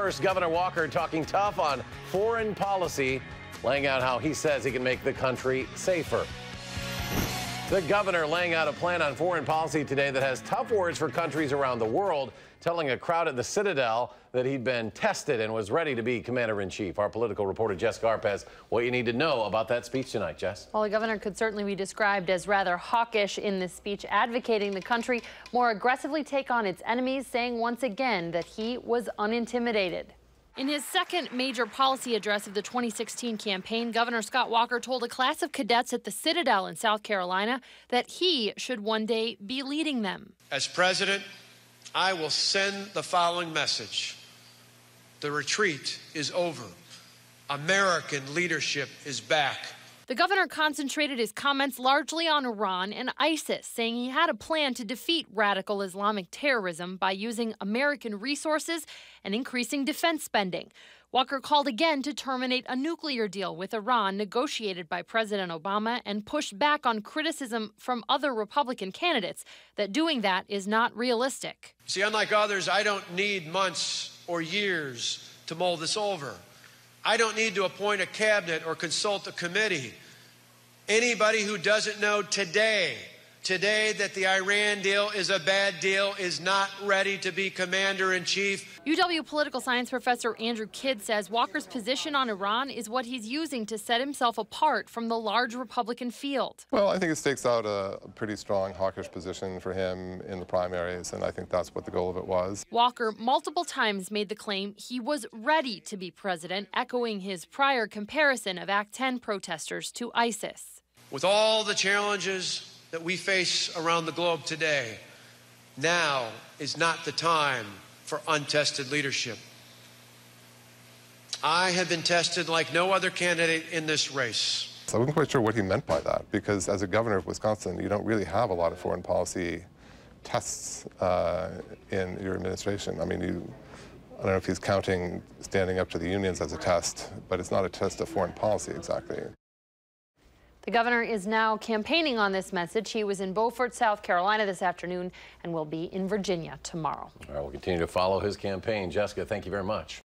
First, Governor Walker talking tough on foreign policy, laying out how he says he can make the country safer. The governor laying out a plan on foreign policy today that has tough words for countries around the world, telling a crowd at the Citadel that he'd been tested and was ready to be commander-in-chief. Our political reporter Jessica Arp has what you need to know about that speech tonight. Jess? Well, the governor could certainly be described as rather hawkish in this speech, advocating the country more aggressively take on its enemies, saying once again that he was unintimidated. In his second major policy address of the 2016 campaign, Governor Scott Walker told a class of cadets at the Citadel in South Carolina that he should one day be leading them. As president, I will send the following message. The retreat is over. American leadership is back. The governor concentrated his comments largely on Iran and ISIS, saying he had a plan to defeat radical Islamic terrorism by using American resources and increasing defense spending. Walker called again to terminate a nuclear deal with Iran negotiated by President Obama and pushed back on criticism from other Republican candidates that doing that is not realistic. See, unlike others, I don't need months or years to mull this over. I don't need to appoint a cabinet or consult a committee. Anybody who doesn't know today that the Iran deal is a bad deal is not ready to be commander-in-chief. UW political science professor Andrew Kidd says Walker's position on Iran is what he's using to set himself apart from the large Republican field. Well, I think it stakes out a pretty strong hawkish position for him in the primaries, and I think that's what the goal of it was. Walker multiple times made the claim he was ready to be president, echoing his prior comparison of Act 10 protesters to ISIS. With all the challenges that we face around the globe today, now is not the time for untested leadership. I have been tested like no other candidate in this race. So I wasn't quite sure what he meant by that, because as a governor of Wisconsin, you don't really have a lot of foreign policy tests in your administration. I mean, I don't know if he's counting standing up to the unions as a test, but it's not a test of foreign policy exactly. The governor is now campaigning on this message. He was in Beaufort, South Carolina this afternoon and will be in Virginia tomorrow. All right, we'll continue to follow his campaign. Jessica, thank you very much.